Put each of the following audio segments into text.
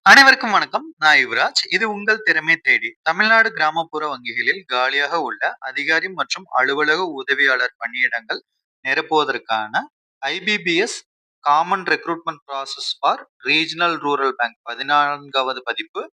அனைவருக்கும் வணக்கம். நான் யுவராஜ். இது உங்கள் திறமை தேடி. தமிழ்நாடு கிராமப்புற வங்கிகளில் காலியாக உள்ள அதிகாரி மற்றும் அலுவலக உதவியாளர் பணியிடங்கள் நிரப்புவதற்கான IBPS common recruitment process for regional rural bank 14வது பதிப்பு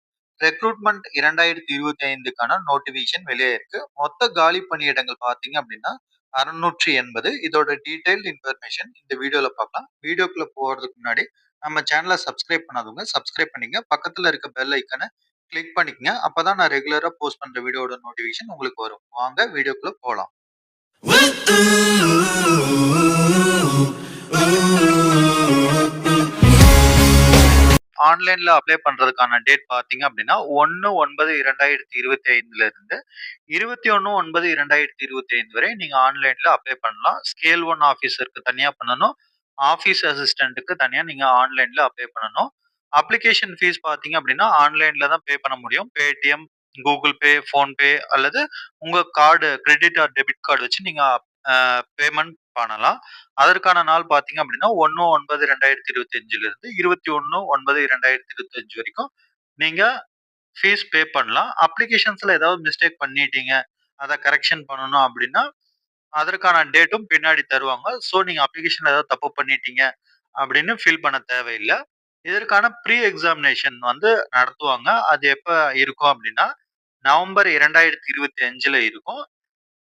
ரெக்ரூட்மெண்ட் 2025க்கான நோட்டிபிகேஷன் வெளியாயிருக்கு. மொத்த காலி பணியிடங்கள் பார்த்தீங்க அப்படின்னா 680. இதோட டீடைல்டு இன்ஃபர்மேஷன் இந்த வீடியோல பார்க்கலாம். வீடியோக்குள்ள போறதுக்கு முன்னாடி நம்ம சேனலை சப்ஸ்கிரைப் பண்ணாதவங்க சப்ஸ்கிரைப் பண்ணிங்க. பக்கத்துல இருக்க பெல் ஐக்கனை கிளிக் பண்ணிக்கங்க. அப்பதான் நான் ரெகுலரா போஸ்ட் பண்ற வீடியோட நோட்டிபிகேஷன் உங்களுக்கு வரும். வாங்க வீடியோக்குள்ள போலாம். ஆன்லைன்ல அப்ளை பண்றதுக்கான டேட் பாத்தீங்க அப்படின்னா 1/9/2025 இருந்து 21/9/2025 வரை நீங்க ஆன்லைன்ல அப்ளை பண்ணலாம். ஸ்கேல் 1 ஆபீசருக்கு தனியா பண்ணணும். ஆபீஸ் அசிஸ்டன்ட்டுக்கு தனியா நீங்க ஆன்லைன்ல அப்ளை பண்ணணும். அப்ளிகேஷன் ஃபீஸ் பாத்தீங்க அப்படின்னா ஆன்லைன்ல தான் பே பண்ண முடியும். பேடிஎம், கூகுள் பே, போன்பே அல்லது உங்க card credit R debit card வச்சு நீங்க பேமெண்ட் பண்ணலாம். அதற்கான நாள் பாத்தீங்க அப்படின்னா 1/9/2025 இருந்து 21/9/2025 வரைக்கும் நீங்க ஃபீஸ் பே பண்ணலாம். அப்ளிகேஷன்ஸ்ல ஏதாவது மிஸ்டேக் பண்ணிட்டீங்க, அதை கரெக்ஷன் பண்ணணும் அப்படின்னா அதற்கான டேட்டும் பின்னாடி தருவாங்க. ஸோ நீங்க அப்ளிகேஷன்ல ஏதாவது தப்பு பண்ணிட்டீங்க அப்படின்னு ஃபீல் பண்ண தேவையில்லை. இதற்கான ப்ரீ எக்ஸாமினேஷன் வந்து நடத்துவாங்க. அது எப்ப இருக்கும் அப்படின்னா நவம்பர் 2025ல இருக்கும்.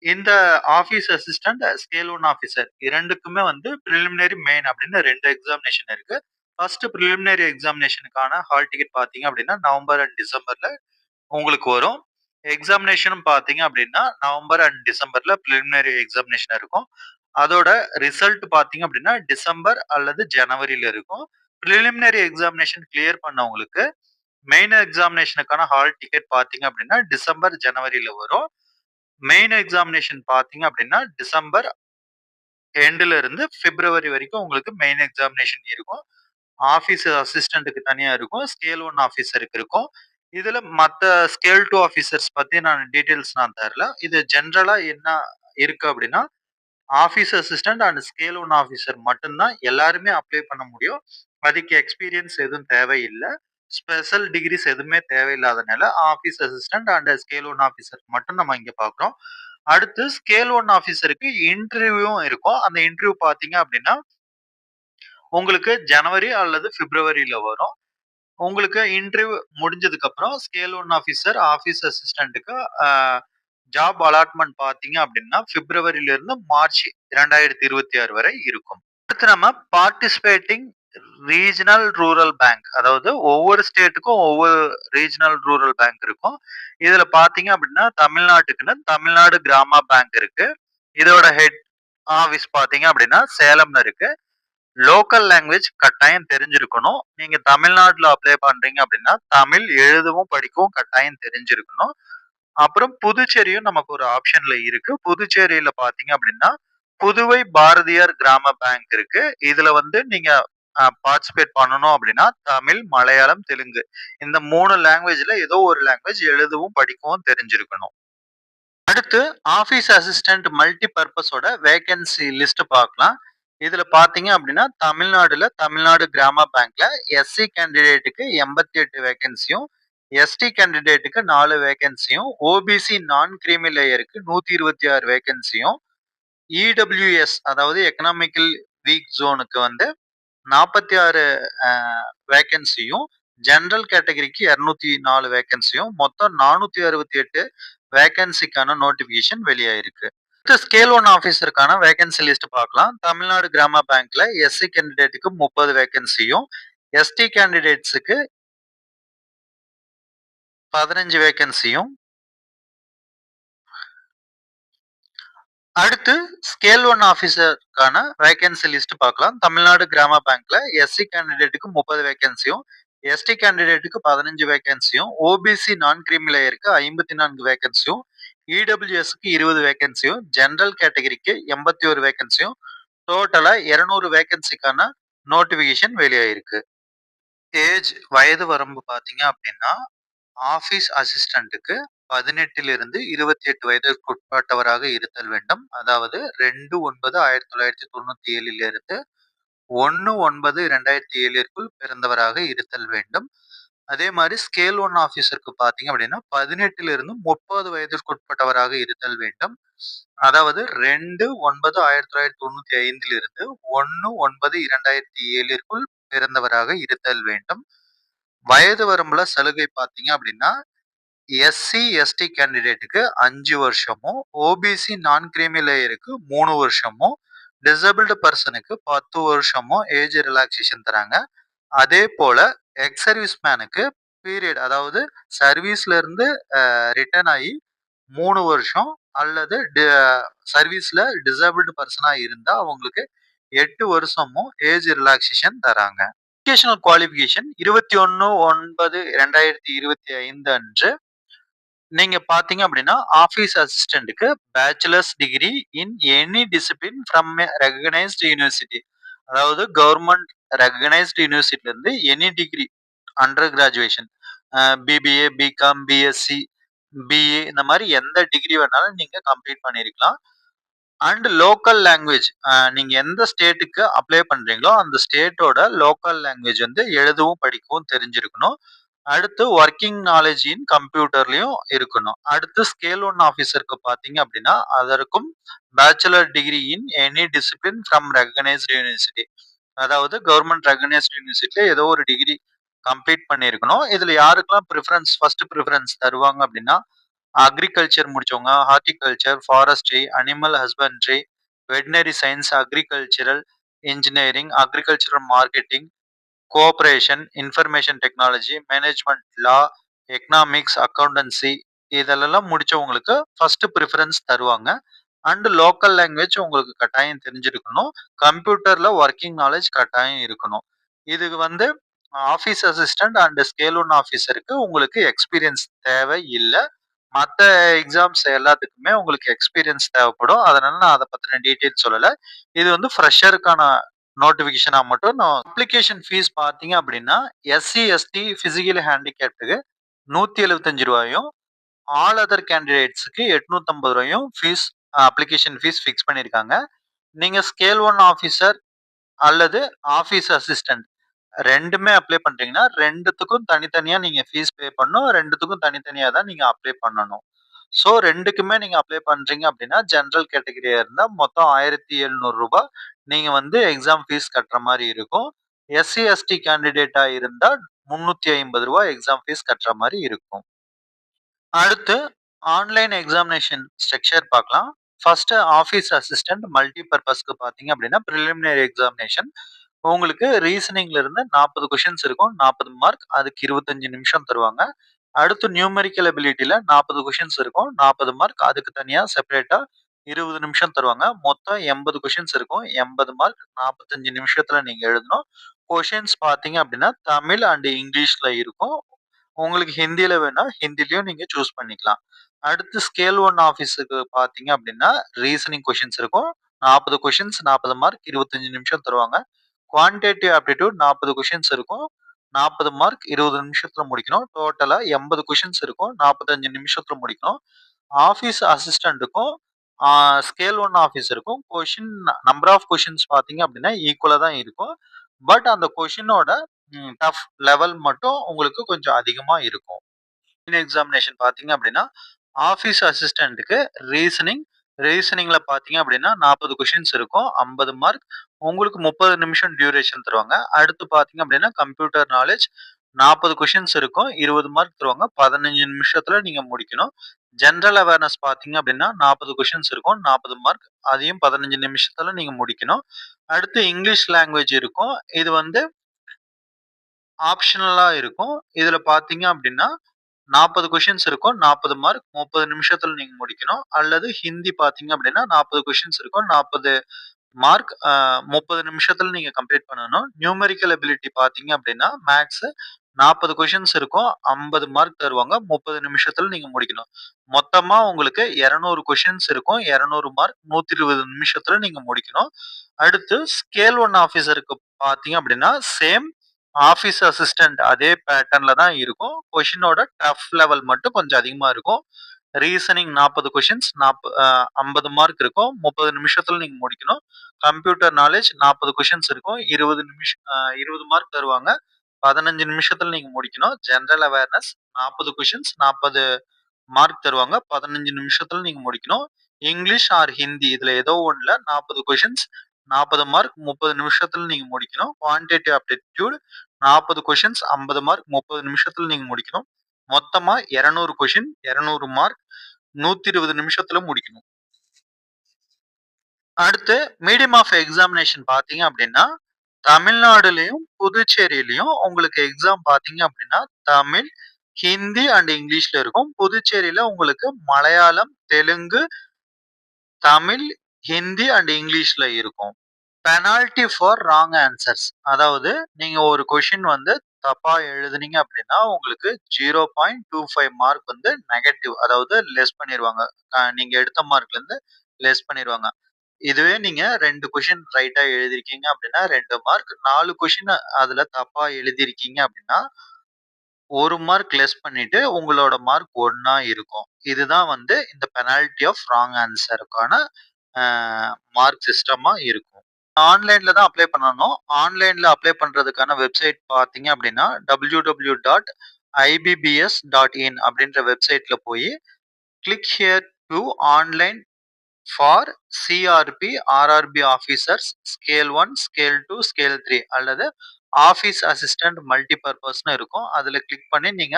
இந்த ஆபீஸ் அசிஸ்டன்ட், ஸ்கேல் 1 ஆபீசர் இரண்டுக்குமே வந்து பிரிலிமினரி, மெயின் அப்படின்னு 2 எக்ஸாமினேஷன் இருக்கு. ஃபர்ஸ்ட் பிரிலிமினரி எக்ஸாமினேஷனுக்கான ஹால் டிக்கெட் பாத்தீங்க அப்படின்னா நவம்பர் அண்ட் டிசம்பர்ல உங்களுக்கு வரும். எக்ஸாமினேஷனும் பாத்தீங்க அப்படின்னா நவம்பர் அண்ட் டிசம்பர்ல பிரிலிமினரி எக்ஸாமினேஷன் இருக்கும். அதோட ரிசல்ட் பாத்தீங்க அப்படின்னா டிசம்பர் அல்லது ஜனவரியில இருக்கும். பிரிலிமினரி எக்ஸாமினேஷன் கிளியர் பண்ணவங்களுக்கு மெயின் எக்ஸாமினேஷனுக்கான ஹால் டிக்கெட் பாத்தீங்க அப்படின்னா டிசம்பர், ஜனவரியில வரும். மெயின் எக்ஸாமினேஷன் பாத்தீங்க அப்படின்னா டிசம்பர் எண்ட்ல இருந்து பிப்ரவரி வரைக்கும் உங்களுக்கு மெயின் எக்ஸாமினேஷன் இருக்கும். ஆபீஸ் அசிஸ்டன்ட்டுக்கு தனியா இருக்கும். ஸ்கேல் 1 ஆபீசருக்கு இருக்கும். இதுல மத்த ஸ்கேல் 2 ஆபீசர்ஸ் பத்தி டீடைல்ஸ் நான் தரல. இது ஜெனரலா என்ன இருக்கு அப்படின்னா office assistant and scale 1 officer மட்டும்தான் எல்லாருமே அப்ளை பண்ண முடியும். அதுக்கு எக்ஸ்பீரியன்ஸ் எதுவும் தேவையில்லை. ஸ்பெஷல் டிகிரிஸ் எதுவுமே தேவையில்லாதனால office assistant and scale 1 officer மட்டும் நம்ம இங்க பாக்குறோம். அடுத்து ஸ்கேல் 1 ஆபீசருக்கு இன்டர்வியூவும் இருக்கும். அந்த இன்டர்வியூ பாத்தீங்க அப்படின்னா உங்களுக்கு ஜனவரி அல்லது பிப்ரவரியில வரும். உங்களுக்கு இன்டர்வியூ முடிஞ்சதுக்கு அப்புறம் ஸ்கேல் 1 ஆபீசர், ஆபீஸ் அசிஸ்டன்ட்டுக்கு ஜாப் அலாட்மெண்ட் பாத்தீங்க அப்படின்னா பிப்ரவரியில இருந்து மார்ச் 2026 வரை இருக்கும். அடுத்து நம்ம பார்ட்டிசிபேட்டிங் ரீஜனல் ரூரல் பேங்க், அதாவது ஒவ்வொரு ஸ்டேட்டுக்கும் ஒவ்வொரு ரீஜனல் ரூரல் பேங்க் இருக்கும். இதுல பாத்தீங்க அப்படின்னா தமிழ்நாட்டுக்குன்னு தமிழ்நாடு கிராம பேங்க் இருக்கு. இதோட ஹெட் ஆபீஸ் பாத்தீங்க அப்படின்னா சேலம்ல இருக்கு. லோக்கல் லாங்குவேஜ் கட்டாயம் தெரிஞ்சிருக்கணும். நீங்க தமிழ்நாட்டுல அப்ளை பண்றீங்க அப்படின்னா தமிழ் எழுதவும் படிக்கவும் கட்டாயம் தெரிஞ்சிருக்கணும். அப்புறம் புதுச்சேரியும் நமக்கு ஒரு ஆப்ஷன்ல இருக்கு. புதுச்சேரியில பாத்தீங்க அப்படின்னா புதுவை பாரதியார் கிராம பேங்க் இருக்கு. இதுல வந்து நீங்க பார்ட்டிசிபேட் பண்ணணும் அப்படின்னா தமிழ், மலையாளம், தெலுங்கு இந்த 3 லாங்குவேஜ்ல ஏதோ ஒரு லாங்குவேஜ் எழுதவும் படிக்கவும் தெரிஞ்சிருக்கணும். அடுத்து ஆபீஸ் அசிஸ்டன்ட் மல்டி பர்பஸோட வேகன்சி லிஸ்ட் பார்க்கலாம். இதுல பாத்தீங்க அப்படின்னா தமிழ்நாடுல தமிழ்நாடு கிராம பேங்க்ல எஸ்சி கேண்டிடேட்டுக்கு 88 வேகன்சியும், எஸ்டி கேண்டிடேட்டுக்கு 4 வேகன்சியும், ஓபிசி நான் கிரீமி லேயருக்கு 126 வேகன்சியும், இடபிள்யூஎஸ் அதாவது எக்கனாமிக்கல் வீக் ஜோனுக்கு வந்து 46 வேகன்சியும், ஜெனரல் கேட்டகரிக்கு 204 வேகன்சியும், மொத்தம் 468 வேகன்சிக்கான நோட்டிபிகேஷன் வெளியாயிருக்கு. ஸ்கேல் 1 ஆபீசருக்கான வேகன்சி லிஸ்ட் பார்க்கலாம். தமிழ்நாடு கிராம பேங்க்ல எஸ்சி கேண்டிடேட்டுக்கு 30 வேகன்சியும், எஸ்டி கேண்டிடேட்ஸுக்கு 15 வேகன்சியும், அடுத்து ஸ்கேல் 1 ஆபீசருக்கான வேகன்சி லிஸ்ட் பார்க்கலாம். தமிழ்நாடு கிராம பேங்க்ல எஸ்சி கேண்டிடேட்டுக்கு 30 வேகன்சியும், எஸ்டி கேண்டிடேட்டுக்கு 15 வேகன்சியும், ஓபிசி நான் கிரீமி லேயருக்கு 54 வேகன்சியும், இடபிள்யூஎஸ்க்கு 20 வேகன்சியும், ஜெனரல் கேட்டகரிக்கு 81 வேகன்சியும், டோட்டலா 200 வேகன்சிக்கான நோட்டிபிகேஷன் வெளியாயிருக்கு. ஏஜ் வயது வரம்பு பாத்தீங்க அப்படின்னா ஆபீஸ் அசிஸ்டன்ட்டுக்கு 18 இருந்து 28 வயதிற்கு உட்பட்டவராக இருத்தல் வேண்டும். அதாவது 2/9/1997 இருந்து 1/9/2007 பிறந்தவராக இருத்தல் வேண்டும். அதே மாரி ஸ்கேல் 1 ஆஃபீசருக்கு பார்த்தீங்க அப்படின்னா, 18லிருந்து 30 வயதிற்குட்பட்டவராக இருத்தல் வேண்டும். அதாவது 2/9/1995 1/9/2007ற்குள் பிறந்தவராக இருத்தல் வேண்டும். வயது வரம்புல சலுகை பார்த்தீங்க அப்படின்னா, எஸ்சி, எஸ்டி கேண்டிடேட்டுக்கு 5 வருஷமும், ஓபிசி நான் கிரீமி லேயருக்கு 3 வருஷமும், டிசேபிள்டு பெர்சனுக்கு 10 வருஷமும் ஏஜ் ரிலாக்சேஷன் தராங்க. அதே போல எக்ஸ் சர்வீஸ் மேனுக்கு பீரியட், அதாவது சர்வீஸ்ல இருந்து ரிட்டர்ன் ஆகி 3 வருஷம் அல்லது சர்வீஸ்ல டிசேபிள்டு பர்சனா இருந்தா அவங்களுக்கு 8 வருஷமும் ஏஜ் ரிலாக்சேஷன் தராங்க. எஜுகேஷனல் குவாலிஃபிகேஷன் 21/9/2025 அன்று நீங்க பார்த்தீங்க அப்படின்னா, ஆஃபீஸ் அசிஸ்டன்ட்க்கு bachelors degree in any discipline from a recognised university. அதாவது கவர்ன்மெண்ட் ரெகக்னைஸ்ட் யூனிவர்சிட்டில இருந்து any degree under graduation, BBA, BCom, BSc, BA இந்த மாரி எந்த டிகிரி வேணாலும் நீங்க கம்ப்ளீட் பண்ணியிருக்கலாம். அண்ட் லோக்கல் லாங்குவேஜ், நீங்க எந்த ஸ்டேட்டுக்கு அப்ளை பண்றீங்களோ அந்த ஸ்டேட்டோட லோக்கல் லாங்குவேஜ் வந்து எழுதவும் படிக்கவும் தெரிஞ்சிருக்கணும். அடுத்து ஒர்க்கிங் நாலேஜ் இன் கம்ப்யூட்டர்லயும் இருக்கணும். அடுத்து ஸ்கேல் 1 ஆஃபீஸருக்கு பார்த்தீங்க அப்படின்னா, அதற்கும் bachelor degree in any discipline from recognised university. அதாவது கவர்ன்மெண்ட் ரெகக்னைஸ்ட் யூனிவர்சிட்டில ஏதோ ஒரு டிகிரி கம்ப்ளீட் பண்ணியிருக்கணும். இதுல யாருக்கெல்லாம் ஃபர்ஸ்ட் ப்ரிஃபரன்ஸ் தருவாங்க அப்படின்னா, அக்ரிகல்ச்சர் முடிச்சவங்க, horticulture, forestry, animal husbandry, veterinary science, agricultural engineering, agricultural marketing, cooperation, information technology, management law, economics, accountancy இதெல்லாம் முடிச்சவங்களுக்கு ஃபர்ஸ்ட் ப்ரிஃபரன்ஸ் தருவாங்க. அண்ட் லோக்கல் லாங்குவேஜ் உங்களுக்கு கட்டாயம் தெரிஞ்சிருக்கணும். கம்ப்யூட்டர்ல ஒர்க்கிங் நாலேஜ் கட்டாயம் இருக்கணும். இதுக்கு வந்து ஆஃபீஸ் அசிஸ்டன்ட் அண்ட் ஸ்கேல் 1 ஆஃபீஸருக்கு உங்களுக்கு எக்ஸ்பீரியன்ஸ் தேவை இல்ல. மத்த எக்ஸாம்ஸ் எல்லாத்துக்குமே உங்களுக்கு எக்ஸ்பீரியன்ஸ் தேவைப்படும். அதனால நான் அத பத்தின டீட்டெயில் சொல்லல. இது வந்து ஃப்ரெஷருக்கான நோட்டிஃபிகேஷனா மட்டும் நான் அப்ளிகேஷன் ஃபீஸ் பார்த்தீங்க அப்படின்னா, எஸ்சி, எஸ்டி, பிசிக்கலி ஹேண்டிகேப்டுக்கு ரூ. 175 ஆல் அதர் கேண்டிடேட்ஸ்க்கு ரூ. 850 ஃபீஸ், அப்ளிகேஷன் ஃபீஸ் ஃபிக்ஸ் பண்ணியிருக்காங்க. நீங்க ஸ்கேல் 1 ஆஃபீசர் அல்லது ஆஃபீஸ் அசிஸ்டன்ட் 2மே அப்ளை பண்றீங்கன்னா, 2த்துக்கும் தனித்தனியா நீங்க ஃபீஸ் பே பண்ணணும். 2த்துக்கும் தனித்தனியா தான் நீங்க அப்ளை பண்ணணும். ஸோ 2க்குமே நீங்க அப்ளை பண்றீங்க அப்படின்னா, ஜெனரல் கேட்டகரியா இருந்தா மொத்தம் ரூ. 1700 நீங்க வந்து எக்ஸாம் ஃபீஸ் கட்டுற மாரி இருக்கும். எஸ்சி, எஸ்டி கேண்டிடேட்டா இருந்தா ரூ. 350 எக்ஸாம் ஃபீஸ் கட்டுற மாரி இருக்கும். அடுத்து ஆன்லைன் எக்ஸாமினேஷன் ஸ்ட்ரக்சர் பார்க்கலாம். ஃபர்ஸ்ட் ஆஃபீஸ் அசிஸ்டன்ட் மல்டி பர்பஸ்க்கு பார்த்தீங்க அப்படின்னா, பிரிலிமினரி எக்ஸாமினேஷன் உங்களுக்கு ரீசனிங்ல இருந்து 40 கொஸ்டின்ஸ் இருக்கும். 40 மார்க். அதுக்கு 25 நிமிஷம் தருவாங்க. அடுத்து நியூமெரிக்கல் எபிலிட்டில 40 கொஸ்டின்ஸ் இருக்கும். 40 மார்க். அதுக்கு தனியா செப்பரேட்டா 20 நிமிஷம் தருவாங்க. மொத்தம் 80 கொஸ்டின்ஸ் இருக்கும். 80 மார்க். 45 நிமிஷத்துல நீங்க எழுதணும். கொஸ்டின்ஸ் பார்த்தீங்க அப்படின்னா, தமிழ் அண்ட் இங்கிலீஷ்ல இருக்கும். உங்களுக்கு ஹிந்தியில வேணா ஹிந்திலயும் நீங்க சூஸ் பண்ணிக்கலாம். அடுத்து ஸ்கேல் 1 ஆஃபீஸுக்கு பார்த்தீங்க அப்படின்னா, ரீசனிங் கொஸ்டின்ஸ் இருக்கும். 40 கொஸ்டின்ஸ், 40 மார்க், 25 நிமிஷம் தருவாங்க. குவான்டிடேட்டிவ் ஆப்டிட்யூட் 40 கொஸ்டின்ஸ் இருக்கும். 40 மார்க் 20 நிமிஷத்துல முடிக்கணும். டோட்டலா 80 கொஸ்டின்ஸ் இருக்கும். 45 நிமிஷத்துல முடிக்கணும். ஆஃபீஸ் அசிஸ்டன்ட்டுக்கும் ஸ்கேல் 1 ஆஃபீஸருக்கும் நம்பர் ஆஃப் கொஸ்டின்ஸ் பார்த்தீங்க அப்படின்னா ஈக்குவலா தான் இருக்கும். பட் அந்த கொஸ்டினோட டஃப் லெவல் மட்டும் உங்களுக்கு கொஞ்சம் அதிகமா இருக்கும். எக்ஸாமினேஷன் பார்த்தீங்க அப்படின்னா, ஆஃபீஸ் அசிஸ்டன்ட்க்கு ரீசனிங்ல பார்த்தீங்க அப்படின்னா 40 கொஸ்டின்ஸ் இருக்கும். 50 மார்க். உங்களுக்கு 30 நிமிஷம் டியூரேஷன் தருவாங்க. அடுத்து பார்த்தீங்க அப்படின்னா, கம்ப்யூட்டர் நாலேட்ஜ் 40 கொஸ்டின்ஸ் இருக்கும். 20 மார்க் தருவாங்க. 15 நிமிஷத்துல நீங்க முடிக்கணும். ஜெனரல் அவேர்னஸ் பார்த்தீங்க அப்படின்னா 40 கொஸ்டின்ஸ் இருக்கும். 40 மார்க். அதையும் 15 நிமிஷத்துல நீங்க முடிக்கணும். அடுத்து இங்கிலீஷ் லாங்குவேஜ் இருக்கும். இது வந்து ஆப்ஷனலா இருக்கும். இதுல பார்த்தீங்க அப்படின்னா 40 கொஸ்டின்ஸ் இருக்கும். 40 மார்க். 30 நிமிஷத்துல நீங்க முடிக்கணும். அல்லது ஹிந்தி பார்த்தீங்க அப்படின்னா 40 கொஸ்டின்ஸ் இருக்கும். 40 மார்க். 30 நிமிஷத்துல நீங்க கம்ப்ளீட் பண்ணணும். நியூமெரிக்கல் எபிலிட்டி பார்த்தீங்க அப்படின்னா மேத்ஸ் 40 கொஸ்டின்ஸ் இருக்கும். 50 மார்க் தருவாங்க. 30 நிமிஷத்துல நீங்க முடிக்கணும். மொத்தமா உங்களுக்கு 200 கொஸ்டின்ஸ் இருக்கும். 200 மார்க். 120 நிமிஷத்துல நீங்க முடிக்கணும். அடுத்து ஸ்கேல் 1 ஆஃபீஸருக்கு பார்த்தீங்க அப்படின்னா சேம் ஆஃபீஸ் அசிஸ்டன்ட் அதே பேட்டர்ன்ல தான் இருக்கும். கொஸ்டினோட டஃப் லெவல் மட்டும் கொஞ்சம் அதிகமா இருக்கும். ரீசனிங் 40 கொஸ்டின்ஸ் 50 மார்க் இருக்கும். 30 நிமிஷத்துல நீங்க முடிக்கணும். கம்ப்யூட்டர் நாலேட்ஜ் 40 கொஸ்டின்ஸ் இருக்கும். 20 மார்க் தருவாங்க. 15 நிமிஷத்துல நீங்க முடிக்கணும். ஜெனரல் அவேர்னஸ் 40 கொஸ்டின்ஸ் 40 மார்க் தருவாங்க. 15 நிமிஷத்துல நீங்க முடிக்கணும். இங்கிலீஷ் ஆர் ஹிந்தி இதுல ஏதோ ஒண்ணுல 40 கொஸ்டின்ஸ் 40 மார்க் 30 நிமிஷத்துல நீங்க முடிக்கணும். குவான்டிடேட்டிவ் ஆப்டிட்யூட் 40 கொஸ்டின்ஸ் 50 மார்க் 30 நிமிஷத்துல நீங்க முடிக்கணும். மொத்தமா 200 கொஸ்டின் 200 மார்க் 120 நிமிஷத்துல முடிக்கணும். அடுத்து மீடியம் ஆஃப் எக்ஸாமினேஷன் பார்த்தீங்க அப்படின்னா, தமிழ்நாடுலயும், புதுச்சேரியிலயும் உங்களுக்கு எக்ஸாம் பார்த்தீங்க அப்படின்னா, தமிழ், ஹிந்தி அண்ட் இங்கிலீஷ்ல இருக்கும். புதுச்சேரியில உங்களுக்கு மலையாளம், தெலுங்கு, தமிழ், ஹிந்தி அண்ட் இங்கிலீஷ்ல இருக்கும். Penalty for wrong answers. அதாவது நீங்க ஒரு கொஸ்டின் வந்து தப்பா எழுதுனீங்க அப்படின்னா, உங்களுக்கு 0.25 மார்க் வந்து நெகட்டிவ். அதாவது லெஸ் பண்ணிருவாங்க. நீங்க எடுத்த மார்க்ல இருந்து லெஸ் பண்ணிருவாங்க. இதுவே நீங்க 2 கொஸ்டின் ரைட்டா எழுதியிருக்கீங்க அப்படின்னா 2 மார்க். 4 கொஸ்டின் அதுல தப்பா எழுதியிருக்கீங்க அப்படின்னா, 1 மார்க் லெஸ் பண்ணிட்டு உங்களோட மார்க் 1 இருக்கும். இதுதான் வந்து இந்த பெனால்டி ஆஃப் ராங் ஆன்சருக்கான மார்க் சிஸ்டமா இருக்கும். ஆன்லைன்ல தான் அப்ளை பண்ணணும். ஆன்லைன்ல அப்ளை பண்றதுக்கான வெப்சைட் பார்த்தீங்க அப்படின்னா, www.ibbs.in அப்படின்ற வெப்சைட்ல போய் click here to online for CRP, RRB officers scale 1, scale 2, scale 3 அல்லது ஆஃபீஸ் அசிஸ்டன்ட் மல்டிபர்பஸ்ன்னு இருக்கும். அதுல கிளிக் பண்ணி நீங்க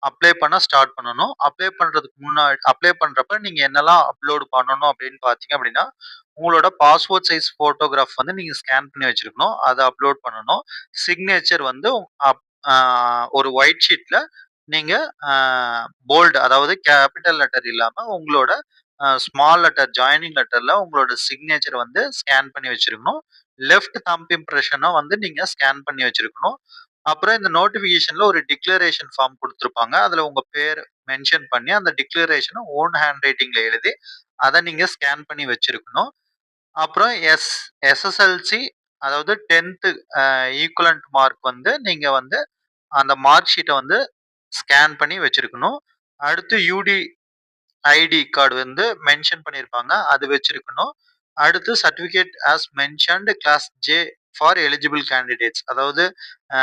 அப்ளை பண்ண ஸ்டார்ட் பண்ணணும். அப்ளை பண்றப்ப நீங்க என்னெல்லாம் அப்லோட் பண்ணணும் அப்படின்னு பார்த்தீங்க அப்படின்னா, உங்களோட பாஸ்போர்ட் சைஸ் ஃபோட்டோகிராஃப் வந்து நீங்க ஸ்கேன் பண்ணி வச்சிருக்கணும். அத அப்லோட் பண்ணணும். சிக்னேச்சர் வந்து அப் அ ஒரு ஒயிட் ஷீட்ல நீங்க போல்ட் அதாவது கேப்பிட்டல் லெட்டர் இல்லாம உங்களோட ஸ்மால் லெட்டர் ஜாயினிங் லெட்டர்ல உங்களோட சிக்னேச்சர் வந்து ஸ்கேன் பண்ணி வச்சிருக்கணும். லெஃப்ட் தம்ப் இம்ப்ரெஷனும் வந்து நீங்க ஸ்கேன் பண்ணி வச்சிருக்கணும். அப்புறம் இந்த நோட்டிஃபிகேஷன்ல ஒரு டிக்ளரேஷன் ஃபார்ம் குடுத்திருப்பாங்க. அதுல உங்க பேர் மென்ஷன் பண்ணி அந்த டிக்ளரேஷன ஓன் ஹேண்ட் ரைட்டிங்ல எழுதி அத நீங்க ஸ்கேன் பண்ணி வச்சிருக்கணும். அப்புறம் எஸ்எஸ்எல்சி அதாவது 10th ஈக்குவலன்ட் மார்க் வந்து நீங்க வந்து அந்த மார்க் ஷீட்ட வந்து ஸ்கேன் பண்ணி வச்சிருக்கணும். அடுத்து ஐடி கார்டு வந்து மென்ஷன் பண்ணியிருப்பாங்க. அது வச்சிருக்கணும். அடுத்து certificate as mentioned clause J for eligible candidates. அதாவது அ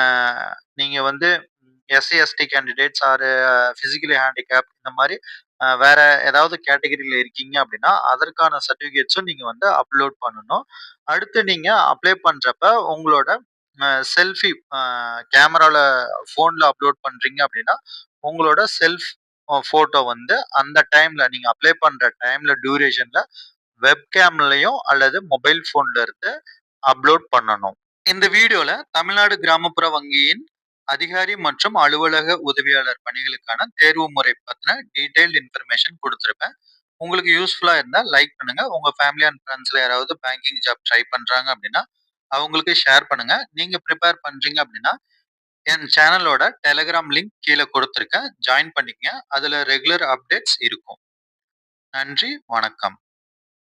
நீங்க வந்து SC, ST candidates or physically handicapped இந்த மாரி வேற ஏதாவது கேட்டகரியில இருக்கீங்க அப்படின்னா, அதற்கான சர்டிஃபிகேட்ஸும் நீங்க வந்து அப்லோட் பண்ணணும். அடுத்து நீங்க அப்ளை பண்றப்ப உங்களோட செல்ஃபி கேமரால ஃபோன்ல அப்லோட் பண்றீங்க அப்படின்னா, உங்களோட செல்ஃப் ஃபோட்டோ வந்து அந்த டைம்ல நீங்க அப்ளை பண்ற டைம்ல டியூரேஷன்ல வெப்கேம்லயும் அல்லது மொபைல் ஃபோன்ல இருந்து அப்லோட் பண்ணணும். இந்த வீடியோல தமிழ்நாடு கிராமப்புற வங்கியின் அதிகாரி மற்றும் அலுவலக உதவியாளர் பணிகளுக்கான தேர்வு முறை பத்தின டீடைல்டு இன்ஃபர்மேஷன் கொடுத்திருப்பேன். உங்களுக்கு யூஸ்ஃபுல்லா இருந்தா லைக் பண்ணுங்க. உங்க ஃபேமிலி அண்ட் ஃப்ரெண்ட்ஸ்ல யாராவது பேங்கிங் ஜாப் ட்ரை பண்றாங்க அப்படின்னா அவங்களுக்கு ஷேர் பண்ணுங்க. நீங்க ப்ரிப்பேர் பண்றீங்க அப்படின்னா என் சேனலோட டெலிகிராம் லிங்க் கீழே கொடுத்திருக்கேன். ஜாயின் பண்ணிக்கங்க. அதுல ரெகுலர் அப்டேட்ஸ் இருக்கும். நன்றி, வணக்கம்.